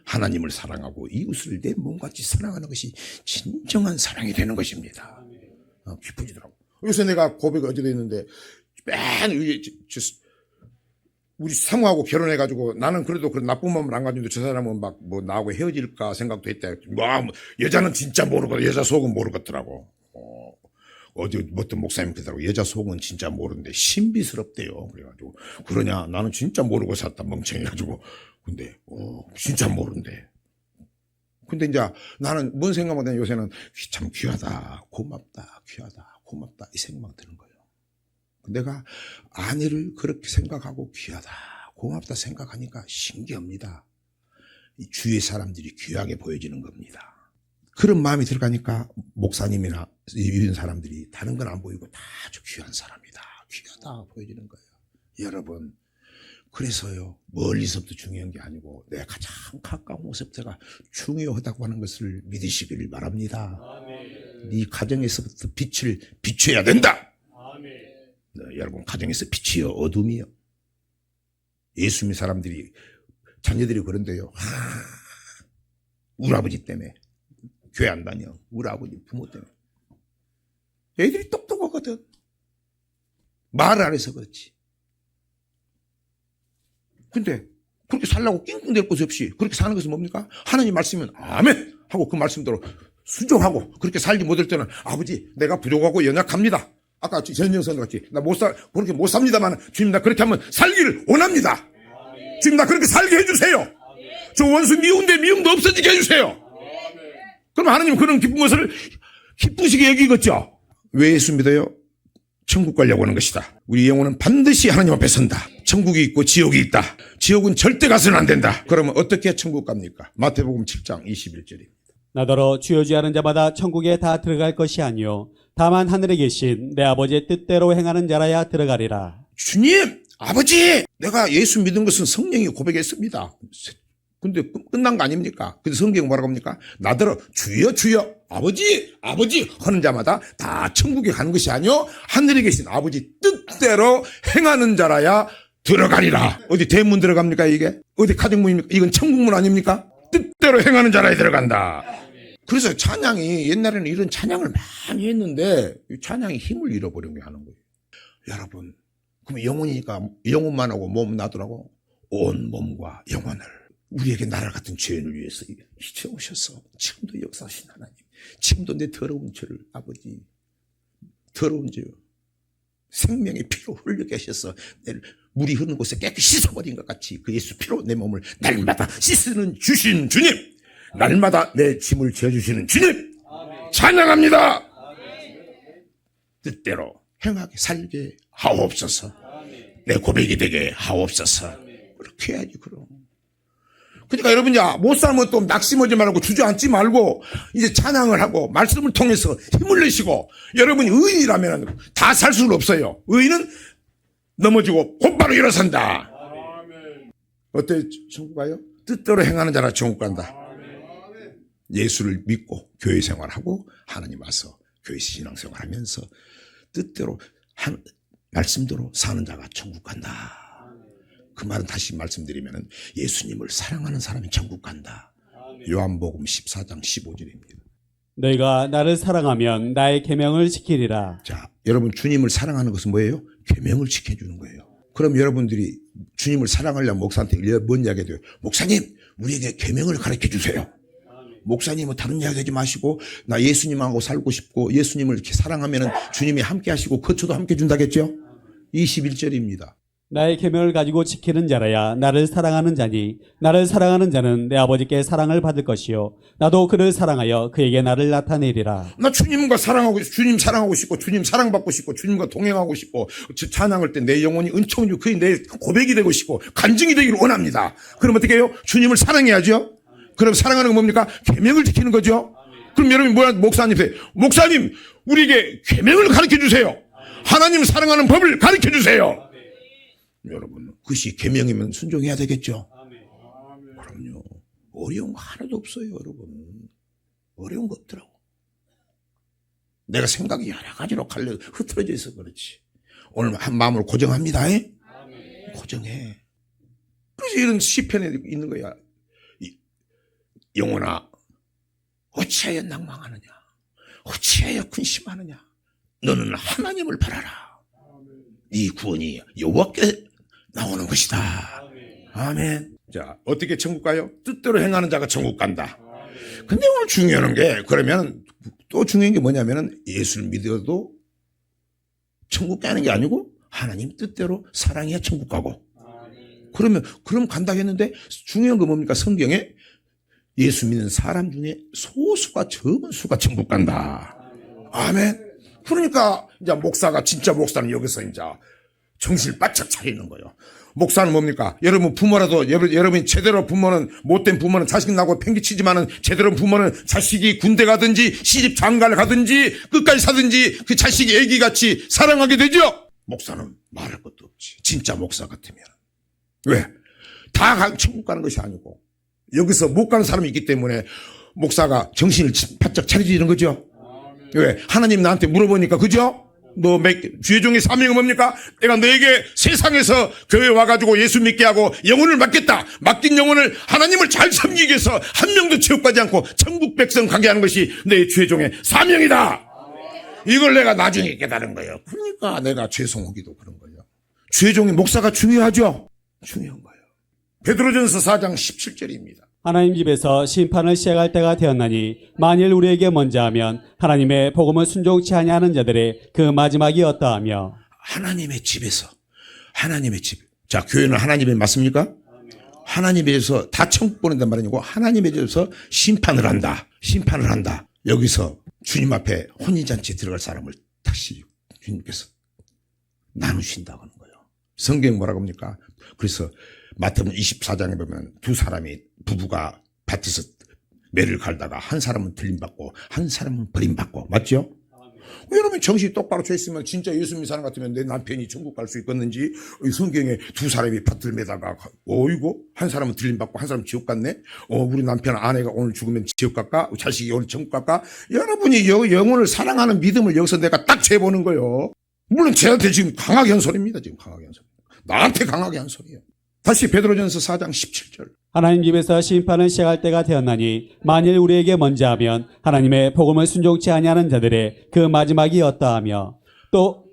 하나님을 사랑하고 이웃을 내 몸같이 사랑하는 것이 진정한 사랑이 되는 것입니다. 기쁘지더라고. 요새 내가 고백을 어제도 했는데 맨 우리 사모하고 결혼해가지고 나는 그래도 그런 나쁜 마음을 안 가지고 저 사람은 막 뭐 나하고 헤어질까 생각도 했다. 여자는 진짜 모르고 여자 속은 모르겠더라고. 어디 어떤 목사님 그러더라고. 여자 속은 진짜 모르는데 신비스럽대요. 그래가지고 그러냐? 나는 진짜 모르고 샀다 멍청해가지고. 근데 진짜 모른대. 근데 이제 나는 뭔 생각보다 요새는 참 귀하다, 고맙다, 귀하다, 고맙다 이 생각만 드는 거예요. 내가 아내를 그렇게 생각하고 귀하다, 고맙다 생각하니까 신기합니다. 이 주위의 사람들이 귀하게 보여지는 겁니다. 그런 마음이 들어가니까 목사님이나 이런 사람들이 다른 건 안 보이고 다 아주 귀한 사람이다, 귀하다 보여지는 거예요. 여러분, 그래서요, 멀리서부터 중요한 게 아니고 내 가장 가까운 곳에서가 중요하다고 하는 것을 믿으시길 바랍니다. 네 가정에서부터 빛을 비춰야 된다. 여러분, 가정에서 빛이요 어둠이요. 예수 믿는 사람들이 자녀들이 그런데요, 우리 아버지 때문에 교회 안 다녀. 우리 아버지 부모 때문에. 애들이 똑똑하거든. 말을 안 해서 그렇지. 근데 그렇게 살라고 낑낑댈 곳이 없이 그렇게 사는 것은 뭡니까? 하나님 말씀이면 아멘 하고 그 말씀대로 순종하고 그렇게 살지 못할 때는 아버지 내가 부족하고 연약합니다. 아까 전영선 같이 나 그렇게 못 삽니다만 주님 나 그렇게 하면 살기를 원합니다. 주님 나 그렇게 살게 해주세요. 저 원수 미운데 미움도 없어지게 해주세요. 그럼 하나님은 그런 기쁜 것을 기쁘시게 여기겠죠. 왜 예수 믿어요? 천국 가려고 하는 것이다. 우리 영혼은 반드시 하나님 앞에 선다. 천국이 있고 지옥이 있다. 지옥은 절대 가서는 안 된다. 그러면 어떻게 천국 갑니까? 마태복음 7장 21절입니다. 나더러 주여 주여 하는 자마다 천국에 다 들어갈 것이 아니요 다만 하늘에 계신 내 아버지의 뜻대로 행하는 자라야 들어가리라. 주님, 아버지, 내가 예수 믿은 것은 성령이 고백했습니다. 근데 끝난 거 아닙니까? 근데 성경이 뭐라고 합니까? 나더러 주여 주여 아버지 아버지 하는 자마다 다 천국에 가는 것이 아니요 하늘에 계신 아버지 뜻대로 행하는 자라야 들어가리라. 어디 대문 들어갑니까 이게? 어디 가정문입니까? 이건 천국문 아닙니까? 뜻대로 행하는 자라야 들어간다. 그래서 찬양이 옛날에는 이런 찬양을 많이 했는데 찬양이 힘을 잃어버린 게 하는 거예요. 여러분, 그럼 영혼이니까 영혼만 하고 몸 놔두라고 온 몸과 영혼을 우리에게 나라 같은 죄인을 위해서 희생하셔서 지금도 역사하신 하나님, 지금도 내 더러운 죄를 아버지 더러운 죄요 생명의 피로 흘리게 하셔서 내를 물이 흐르는 곳에 깨끗이 씻어버린 것 같이 그 예수 피로 내 몸을 날마다 씻는 주신 주님, 날마다 내 짐을 지어주시는 주님 찬양합니다. 뜻대로 행하게 살게 하옵소서. 내 고백이 되게 하옵소서. 그렇게 해야지. 그럼 그러니까 여러분, 못 살면 또 낙심하지 말고 주저앉지 말고 이제 찬양을 하고 말씀을 통해서 힘을 내시고, 여러분이 의인이라면 다 살 수는 없어요. 의인은 넘어지고 곧바로 일어선다. 어때? 천국 가요? 뜻대로 행하는 자라 천국 간다. 예수를 믿고 교회 생활하고 하나님 와서 교회 신앙생활하면서 뜻대로 말씀대로 사는 자가 천국 간다. 그 말은 다시 말씀드리면 예수님을 사랑하는 사람이 천국 간다. 요한복음 14장 15절입니다. 너희가 나를 사랑하면 나의 계명을 지키리라. 자, 여러분, 주님을 사랑하는 것은 뭐예요? 계명을 지켜주는 거예요. 그럼 여러분들이 주님을 사랑하려면 목사한테 뭔 이야기 해야 돼요? 목사님, 우리에게 계명을 가르쳐 주세요. 목사님은 다른 이야기 하지 마시고 나 예수님하고 살고 싶고 예수님을 이렇게 사랑하면 주님이 함께 하시고 거처도 함께 준다겠죠? 21절입니다. 나의 계명을 가지고 지키는 자라야 나를 사랑하는 자니 나를 사랑하는 자는 내 아버지께 사랑을 받을 것이요 나도 그를 사랑하여 그에게 나를 나타내리라. 나 주님과 사랑하고 주님 사랑하고 싶고 주님 사랑받고 싶고 주님과 동행하고 싶고 찬양할 때 내 영혼이 은총이 그게 내 고백이 되고 싶고 간증이 되기를 원합니다. 그럼 어떻게 해요? 주님을 사랑해야죠. 그럼 사랑하는 건 뭡니까? 계명을 지키는 거죠. 그럼 여러분 뭐야? 목사님 우리에게 계명을 가르쳐 주세요. 하나님 사랑하는 법을 가르쳐 주세요. 여러분, 그것이 계명이면 순종해야 되겠죠. 그럼요. 어려운 거 하나도 없어요. 여러분, 어려운 거 없더라고. 내가 생각이 여러 가지로 흐트러져 있어 그렇지. 오늘 한 마음을 고정합니다. 고정해. 그래서 이런 시편에 있는 거야. 영혼아, 어찌하여 낭망하느냐? 어찌하여 근심하느냐? 너는 하나님을 바라라. 이 구원이 여호와께 나오는 것이다. 아멘. 자, 어떻게 천국 가요? 뜻대로 행하는 자가 천국 간다. 근데 오늘 중요한 게, 그러면 또 중요한 게 뭐냐면은 예수를 믿어도 천국 가는 게 아니고 하나님 뜻대로 사랑해야 천국 가고. 그럼 간다 했는데 중요한 거 뭡니까? 성경에 예수 믿는 사람 중에 소수가 적은 수가 천국 간다. 아멘. 그러니까 이제 목사가 진짜 목사는 여기서 이제 정신을 바짝 차리는 거예요. 목사는 뭡니까? 여러분 부모라도 여러분이 제대로 부모는 못된 부모는 자식 낳고 팽개치지만은 제대로 부모는 자식이 군대 가든지 시집 장가를 가든지 끝까지 사든지 그 자식이 애기같이 사랑하게 되죠. 목사는 말할 것도 없지. 진짜 목사 같으면. 왜? 다 천국 가는 것이 아니고 여기서 못 가는 사람이 있기 때문에 목사가 정신을 바짝 차리는 거죠. 왜? 하나님 나한테 물어보니까, 그죠? 너 주의 종의 사명은 뭡니까? 내가 너에게 세상에서 교회 와가지고 예수 믿게 하고 영혼을 맡겠다. 맡긴 영혼을 하나님을 잘 섬기기 위해서 한 명도 취업하지 않고 천국 백성 가게 하는 것이 내 주의 종의 사명이다. 이걸 내가 나중에 깨달은 거예요. 그러니까 내가 죄송하기도 그런 거예요. 주의 종의 목사가 중요하죠? 중요한 거예요. 베드로전서 4장 17절입니다. 하나님 집에서 심판을 시작할 때가 되었나니 만일 우리에게 먼저 하면 하나님의 복음을 순종치 아니하는 자들의 그 마지막이 어떠하며. 하나님의 집에서, 하나님의 집. 자, 교회는 하나님의 맞습니까? 하나님에서 다 천국 보낸단 말이 아니고 하나님에 대해서 심판을 한다. 심판을 한다. 여기서 주님 앞에 혼인잔치에 들어갈 사람을 다시 주님께서 나누신다고 하는 거예요. 성경 뭐라고 합니까? 그래서 마태복음 24장에 보면 두 사람이 부부가 밭에서 매를 갈다가 한 사람은 들림받고 한 사람은 버림받고. 맞죠? 여러분 정신이 똑바로 쳐 있으면 진짜 예수 믿는 사람 같으면 내 남편이 천국 갈 수 있겠는지. 성경에 두 사람이 밭을 매다가 어이고 한 사람은 들림받고 한 사람은 지옥 갔네. 우리 남편 아내가 오늘 죽으면 지옥 갈까? 자식이 오늘 천국 갈까? 여러분이 영혼을 사랑하는 믿음을 여기서 내가 딱 재보는 거예요. 물론 쟤한테 지금 강하게 한 소리입니다. 지금 강하게 한 소리. 나한테 강하게 한 소리예요. 다시 베드로전서 4장 17절. 하나님 집에서 심판을 시작할 때가 되었나니 만일 우리에게 먼저 하면 하나님의 복음을 순종치 아니하는 자들의 그 마지막이 어떠하며 또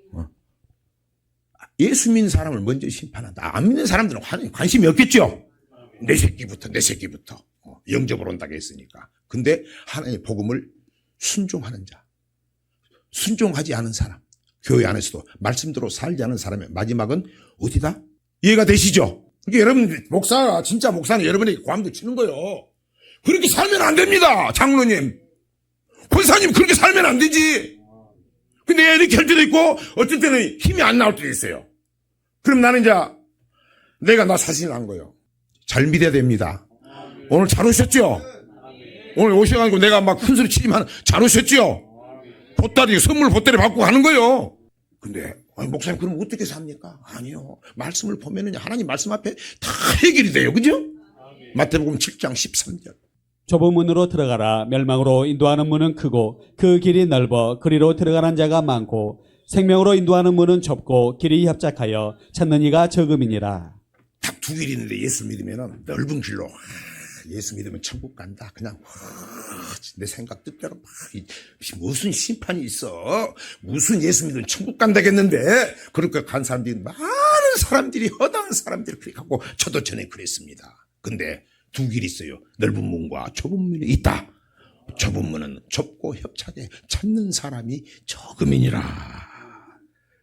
예수 믿는 사람을 먼저 심판한다. 안 믿는 사람들은 관심이 없겠죠. 내 새끼부터 영접으로 온다고 했으니까. 근데 하나님의 복음을 순종하는 자, 순종하지 않은 사람, 교회 안에서도 말씀대로 살지 않은 사람의 마지막은 어디다? 이해가 되시죠? 그러니까 여러분 진짜 목사는 여러분에게 고함도 치는 거예요. 그렇게 살면 안 됩니다. 장로님, 권사님, 그렇게 살면 안 되지. 근데 이렇게 할 때도 있고 어쩔 때는 힘이 안 나올 때도 있어요. 그럼 나는 이제 내가 나 자신을 한 거예요. 잘 믿어야 됩니다. 오늘 잘 오셨죠? 오늘 오셔가지고 내가 막 큰 소리 치지만 잘 오셨죠? 선물 보따리 받고 가는 거예요. 근데 목사님 그럼 어떻게 삽니까? 아니요. 말씀을 보면은 하나님 말씀 앞에 다 해결이 돼요. 그죠? 마태복음 7장 13절. 좁은 문으로 들어가라. 멸망으로 인도하는 문은 크고 그 길이 넓어 그리로 들어가는 자가 많고 생명으로 인도하는 문은 좁고 길이 협착하여 찾는 이가 적음이니라. 딱 두 길이 있는데 예수 믿으면 넓은 길로 예수 믿으면 천국 간다. 그냥 내 생각 뜻대로 무슨 심판이 있어. 무슨 예수 믿으면 천국 간다겠는데. 그렇게 간 사람들이 많은 사람들이 허다한 사람들이 그렇게 하고 저도 전에 그랬습니다. 근데 두 길이 있어요. 넓은 문과 좁은 문이 있다. 좁은 문은 좁고 협착에 찾는 사람이 적음이니라.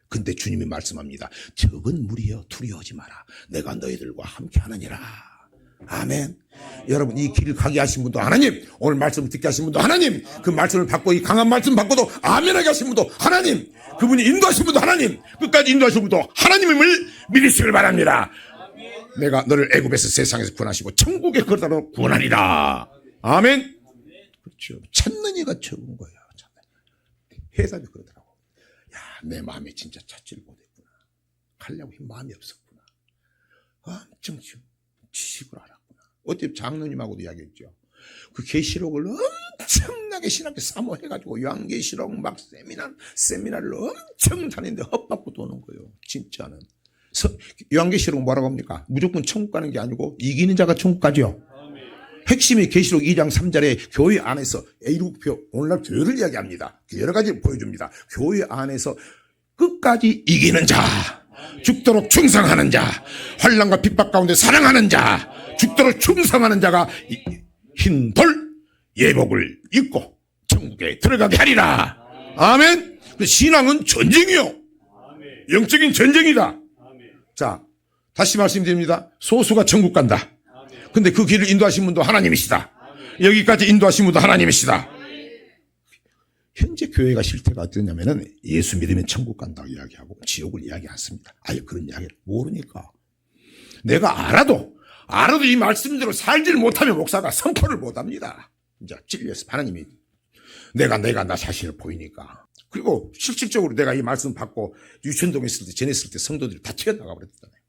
근데 주님이 말씀합니다. 적은 무리여 두려워하지 마라. 내가 너희들과 함께 하느니라. 아멘. 여러분 이 길을 가게 하신 분도 하나님, 오늘 말씀 듣게 하신 분도 하나님, 그 말씀을 받고 이 강한 말씀 받고도 아멘하게 하신 분도 하나님, 그분이 인도하신 분도 하나님, 끝까지 인도하신 분도 하나님을 믿으시길 바랍니다. 내가 너를 애굽에서 세상에서 구원하시고 천국에 걸어다로 구원하리라. 아멘. 그렇죠. 찾는 이가 적은 거야. 해답이 그러더라고. 야, 내 마음에 진짜 찾지를 못했구나. 가려고 마음이 없었구나. 엄청 지식을 알았구나. 어때 장로님하고도 이야기했죠. 그 계시록을 엄청나게 신학교 사모해가지고 요한계시록 막 세미나를 엄청 다니는데 헛받고 도는 거예요. 진짜는. 요한계시록 뭐라고 합니까? 무조건 천국 가는 게 아니고 이기는 자가 천국 가죠. 핵심이 계시록 2장 3절에 교회 안에서 A루표 오늘날 교회를 이야기합니다. 여러 가지 보여줍니다. 교회 안에서 끝까지 이기는 자, 죽도록 충성하는 자, 환난과 핍박 가운데 사랑하는 자, 죽도록 충성하는 자가 흰 돌 예복을 입고 천국에 들어가게 하리라. 아멘. 신앙은 전쟁이요. 영적인 전쟁이다. 자, 다시 말씀드립니다. 소수가 천국 간다. 근데 그 길을 인도하신 분도 하나님이시다. 여기까지 인도하신 분도 하나님이시다. 현재 교회가 실태가 어떠냐면은 예수 믿으면 천국 간다고 이야기하고 지옥을 이야기 않습니다. 아예 그런 이야기를 모르니까. 내가 알아도 이 말씀대로 살지를 못하면 목사가 선포를 못합니다. 이제 찔려서 하나님이 내가 나 자신을 보이니까. 그리고 실질적으로 내가 이 말씀 받고 유천동에 있을 때 전했을 때 성도들이 다 튀어나가 버렸잖아요.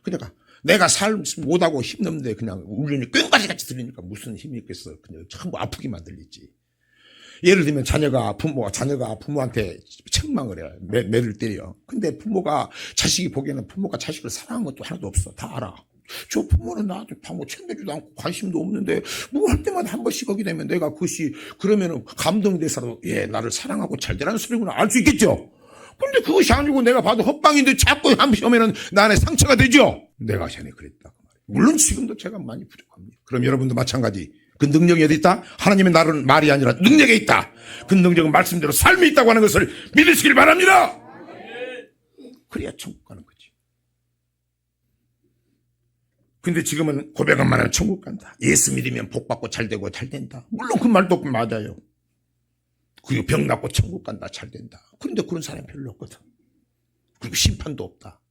그러니까 내가 삶 못하고 힘없는데 그냥 울려니 꽹과리 같이 들리니까 무슨 힘이 있겠어. 그냥 전부 아프기만 들리지. 예를 들면 자녀가 부모한테 책망을 해. 매를 때려. 근데 자식이 보기에는 부모가 자식을 사랑한 것도 하나도 없어. 다 알아. 저 부모는 나한테 뭐 챙겨주도 않고 관심도 없는데 뭐 할 때마다 한 번씩 하게 되면 내가 그것이 그러면은 감동돼서라도 나를 사랑하고 잘 되라는 소리구나 알 수 있겠죠. 근데 그것이 아니고 내가 봐도 헛방인데 자꾸 한 번 오면은 나 안에 상처가 되죠. 내가 전에 그랬다. 물론 지금도 제가 많이 부족합니다. 그럼 여러분도 마찬가지. 그 능력이 어디 있다? 하나님의 나는 말이 아니라 능력에 있다. 그 능력은 말씀대로 삶이 있다고 하는 것을 믿으시길 바랍니다. 그래야 천국 가는 거지. 근데 지금은 고백만 하면 천국 간다. 예수 믿으면 복 받고 잘 되고 잘 된다. 물론 그 말도 맞아요. 그리고 병 낫고 천국 간다. 잘 된다. 그런데 그런 사람이 별로 없거든. 그리고 심판도 없다.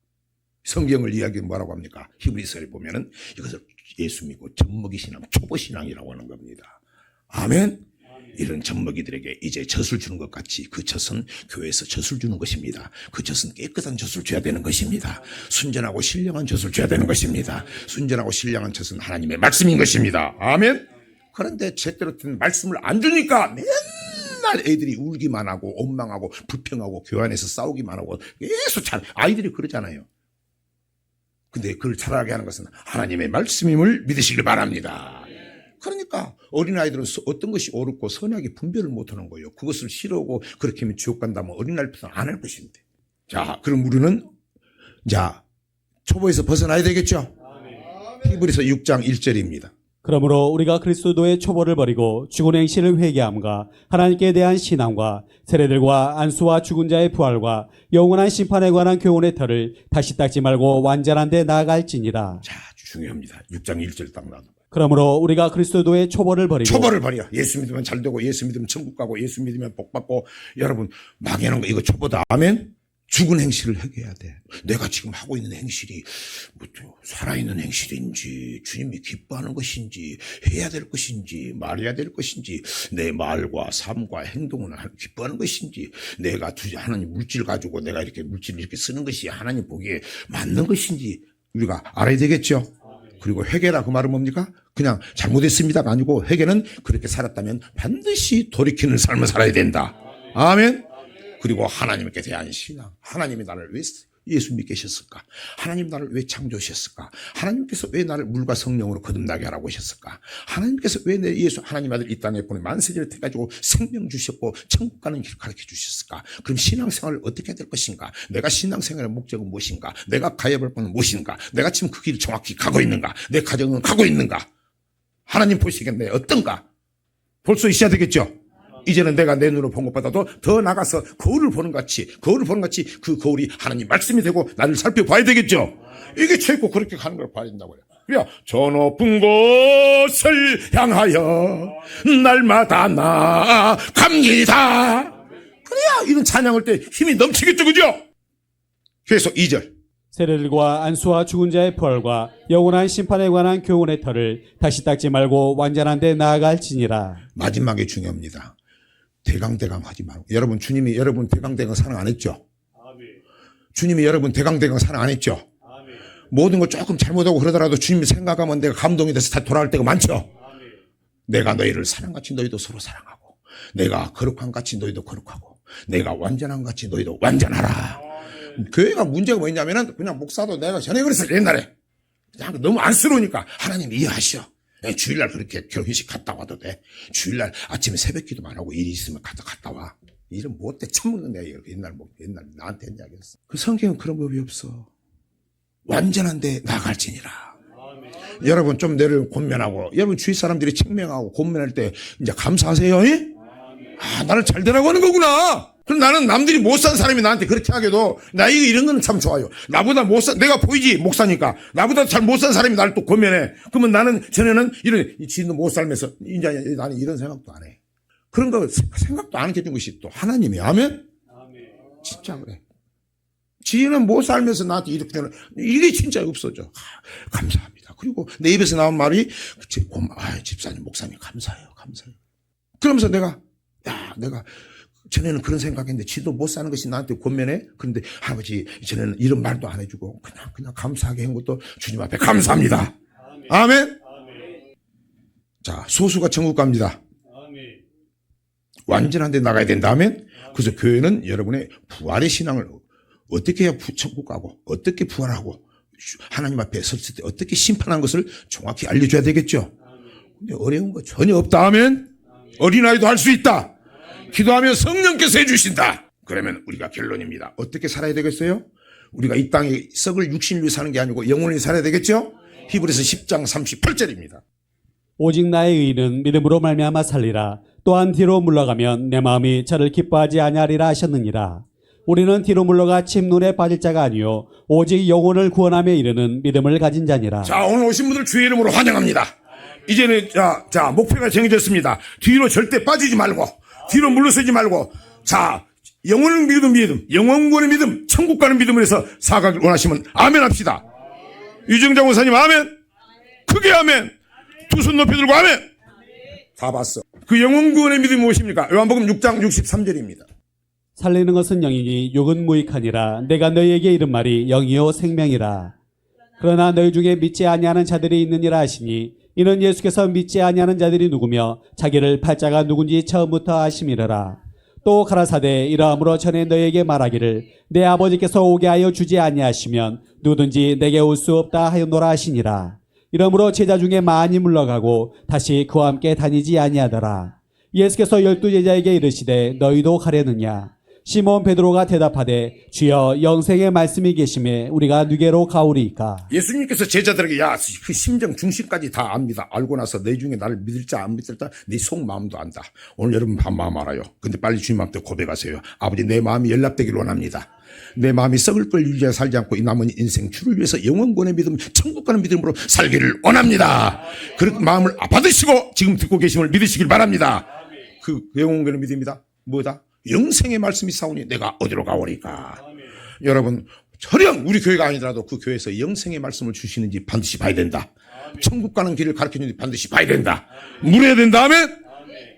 성경을 이야기 뭐라고 합니까? 히브리서에 보면은 이것을 예수 믿고 젖먹이 신앙, 초보 신앙이라고 하는 겁니다. 아멘. 이런 젖먹이들에게 이제 젖을 주는 것 같이 그 젖은 교회에서 젖을 주는 것입니다. 그 젖은 깨끗한 젖을 줘야 되는 것입니다. 순전하고 신령한 젖을 줘야 되는 것입니다. 순전하고 신령한 젖은 하나님의 말씀인 것입니다. 아멘. 그런데 제대로 된 말씀을 안 주니까 맨날 애들이 울기만 하고 원망하고 불평하고 교회 안에서 싸우기만 하고 계속 아이들이 그러잖아요. 근데 그걸 잘하게 하는 것은 하나님의 말씀임을 믿으시길 바랍니다. 그러니까 어린아이들은 어떤 것이 옳고 선하게 분별을 못하는 거예요. 그것을 싫어하고 그렇게 하면 지옥 간다면 어린아이부터는 안 할 것인데. 자, 그럼 우리는 초보에서 벗어나야 되겠죠. 히브리서 6장 1절입니다. 그러므로 우리가 그리스도의 초보를 버리고 죽은 행실을 회개함과 하나님께 대한 신앙과 세례들과 안수와 죽은 자의 부활과 영원한 심판에 관한 교훈의 터를 다시 닦지 말고 완전한 데 나아갈지니라. 자, 아주 중요합니다. 6장 1절 딱 나도. 그러므로 우리가 그리스도의 초보를 버리고 초보를 버려. 예수 믿으면 잘 되고 예수 믿으면 천국 가고 예수 믿으면 복 받고 여러분 망하는 거 이거 초보다. 아멘. 죽은 행실을 회개해야 돼. 내가 지금 하고 있는 행실이 살아있는 행실인지 주님이 기뻐하는 것인지 해야 될 것인지 말해야 될 것인지 내 말과 삶과 행동은 기뻐하는 것인지 내가 하나님 물질 가지고 내가 이렇게 물질을 이렇게 쓰는 것이 하나님 보기에 맞는 것인지 우리가 알아야 되겠죠. 그리고 회개라 그 말은 뭡니까? 그냥 잘못했습니다가 아니고 회개는 그렇게 살았다면 반드시 돌이키는 삶을 살아야 된다. 아멘. 그리고 하나님께 대한 신앙. 하나님이 나를 왜 예수 믿게 하셨을까? 하나님 나를 왜 창조하셨을까? 하나님께서 왜 나를 물과 성령으로 거듭나게 하라고 하셨을까? 하나님께서 왜 내 예수 하나님 아들 이 땅에 보내 만세지를 태가지고 생명 주셨고 천국 가는 길 가르쳐 주셨을까? 그럼 신앙생활을 어떻게 해야 될 것인가? 내가 신앙생활의 목적은 무엇인가? 내가 가야 할 것은 무엇인가? 내가 지금 그 길을 정확히 가고 있는가? 내 가정은 가고 있는가? 하나님 보시기엔 내 어떤가? 볼 수 있어야 되겠죠? 이제는 내가 내 눈으로 본 것보다도 더 나가서 거울을 보는 같이 그 거울이 하나님 말씀이 되고 나를 살펴봐야 되겠죠. 이게 최고 그렇게 가는 걸 봐야 된다고요. 그래야 저 높은 곳을 향하여 날마다 나아갑니다. 그래야 이런 찬양할 때 힘이 넘치겠죠. 그죠? 그래서 2절 세례들과 안수와 죽은 자의 부활과 영원한 심판에 관한 교훈의 터를 다시 닦지 말고 완전한 데 나아갈지니라. 마지막에 중요합니다. 대강대강 하지 말고. 여러분 주님이 여러분 대강대강 사랑 안 했죠? 주님이 여러분 대강대강 사랑 안 했죠? 모든 걸 조금 잘못하고 그러더라도 주님이 생각하면 내가 감동이 돼서 다 돌아올 때가 많죠? 내가 너희를 사랑같이 너희도 서로 사랑하고 내가 거룩한 같이 너희도 거룩하고 내가 완전한 같이 너희도 완전하라. 교회가 문제가 뭐냐면은 그냥 목사도 내가 전에 그랬어요. 옛날에 그냥 너무 안쓰러우니까 하나님 이해하시오. 주일날 그렇게 결혼식 갔다 와도 돼. 주일날 아침에 새벽기도만 하고 일이 있으면 갔다 와. 일은 못해 참먹는 애예요. 옛날 나한테 이야기했어. 그 성경은 그런 법이 없어. 완전한데 나갈지니라. 여러분 좀 내를 권면하고 여러분 주위 사람들이 책명하고 권면할 때 이제 감사하세요. 나를 잘 되라고 하는 거구나. 그럼 나는 남들이 못 산 사람이 나한테 그렇게 하게도 나 이런 거는 참 좋아요. 나보다 내가 보이지 목사니까 나보다 잘 못 산 사람이 나를 또 권면해. 그러면 나는 전에는 지도 못 살면서 이제 나는 이런 생각도 안 해. 그런 거 생각도 안 하게 된 것이 또 하나님이 아멘. 진짜 그래. 지는 못 살면서 나한테 이렇게 되는 이게 진짜 없어져. 감사합니다. 그리고 내 입에서 나온 말이 집사님 목사님 감사해요. 그러면서 내가 전에는 그런 생각했는데 지도 못 사는 것이 나한테 권면해. 그런데 할아버지 전에는 이런 말도 안 해주고 그냥 감사하게 한 것도 주님 앞에 감사합니다. 아멘. 자, 소수가 천국 갑니다. 완전한 데 나가야 된다. 아멘. 그래서 교회는 여러분의 부활의 신앙을 어떻게 해야 천국 가고 어떻게 부활하고 하나님 앞에 섰을 때 어떻게 심판하는 것을 정확히 알려줘야 되겠죠. 근데 어려운 거 전혀 없다. 아멘. 어린아이도 할 수 있다. 기도하면 성령께서 해주신다. 그러면 우리가 결론입니다. 어떻게 살아야 되겠어요? 우리가 이 땅에 썩을 육신으로 사는 게 아니고 영원히 살아야 되겠죠? 히브리서 10장 38절입니다. 오직 나의 의는 믿음으로 말미암아 살리라. 또한 뒤로 물러가면 내 마음이 저를 기뻐하지 아니하리라 하셨느니라. 우리는 뒤로 물러가 침눈에 빠질 자가 아니요 오직 영혼을 구원함에 이르는 믿음을 가진 자니라. 자, 오늘 오신 분들 주의 이름으로 환영합니다. 이제는 자 목표가 정해졌습니다. 뒤로 절대 빠지지 말고 뒤로 물러서지 말고 자 영혼을 믿음 영혼구원의 믿음 천국 가는 믿음을 해서 사가길 원하시면 아멘 합시다. 유정자 목사님 아멘. 크게 아멘. 두 손 높이 들고 아멘. 다 봤어. 그 영혼 구원의 믿음이 무엇입니까? 요한복음 6장 63절입니다. 살리는 것은 영이니 육은 무익하니라. 내가 너희에게 이른 말이 영이요 생명이라. 그러나 너희 중에 믿지 아니하는 자들이 있느니라 하시니 이는 예수께서 믿지 아니하는 자들이 누구며 자기를 팔자가 누군지 처음부터 아심이라. 또 가라사대 이러함으로 전에 너희에게 말하기를 내 아버지께서 오게 하여 주지 아니하시면 누구든지 내게 올 수 없다 하였노라 하시니라. 이러므로 제자 중에 많이 물러가고 다시 그와 함께 다니지 아니하더라. 예수께서 12제자에게 이르시되 너희도 가려느냐? 시몬 베드로가 대답하되 주여 영생의 말씀이 계심에 우리가 누게로 가오리이까? 예수님께서 제자들에게 야, 그 심정 중심까지 다 압니다. 알고 나서 내 중에 나를 믿을지 안 믿을지 네 속마음도 안다. 오늘 여러분 마음 알아요. 근데 빨리 주님 앞에 고백하세요. 아버지, 내 마음이 연락되기를 원합니다. 내 마음이 썩을 걸 유지해 살지 않고 이 남은 인생 주를 위해서 영원권의 믿음, 천국 가는 믿음으로 살기를 원합니다. 그렇게 마음을 받으시고 지금 듣고 계심을 믿으시길 바랍니다. 그 영원권의 믿음이다. 뭐다? 영생의 말씀이 싸우니 내가 어디로 가오리까? 여러분, 저령 우리 교회가 아니더라도 그 교회에서 영생의 말씀을 주시는지 반드시 봐야 된다. 천국 가는 길을 가르쳐주는지 반드시 봐야 된다. 물어야 된다 하면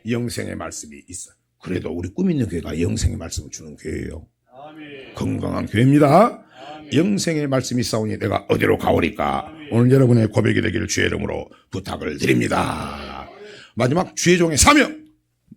영생의 말씀이 있어. 그래도 우리 꿈 있는 교회가 영생의 말씀을 주는 교회예요. 건강한 교회입니다. 영생의 말씀이 싸우니 내가 어디로 가오리까? 오늘 여러분의 고백이 되기를 주의 이름으로 부탁을 드립니다. 마지막 주의 종의 사명,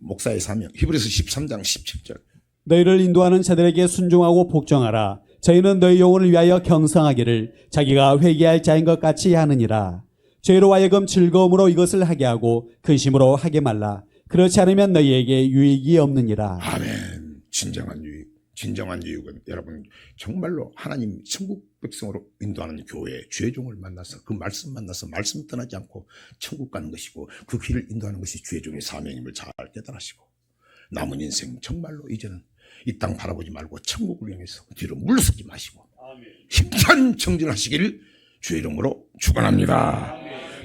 목사의 사명, 히브리서 13장 17절. 너희를 인도하는 자들에게 순종하고 복종하라. 저희는 너희 영혼을 위하여 경성하기를 자기가 회개할 자인 것 같이 하느니라. 저희로 하여금 즐거움으로 이것을 하게 하고 근심으로 하게 말라. 그렇지 않으면 너희에게 유익이 없느니라. 아멘. 진정한 유익. 진정한 유익은 여러분 정말로 하나님 천국 백성으로 인도하는 교회 주의 종을 만나서 그 말씀 만나서 말씀 떠나지 않고 천국 가는 것이고 그 길을 인도하는 것이 주의 종의 사명임을 잘 깨달으시고 남은 인생 정말로 이제는 이 땅 바라보지 말고 천국을 향해서 뒤로 물러서지 마시고 힘찬 정진하시기를 주의 이름으로 축원합니다.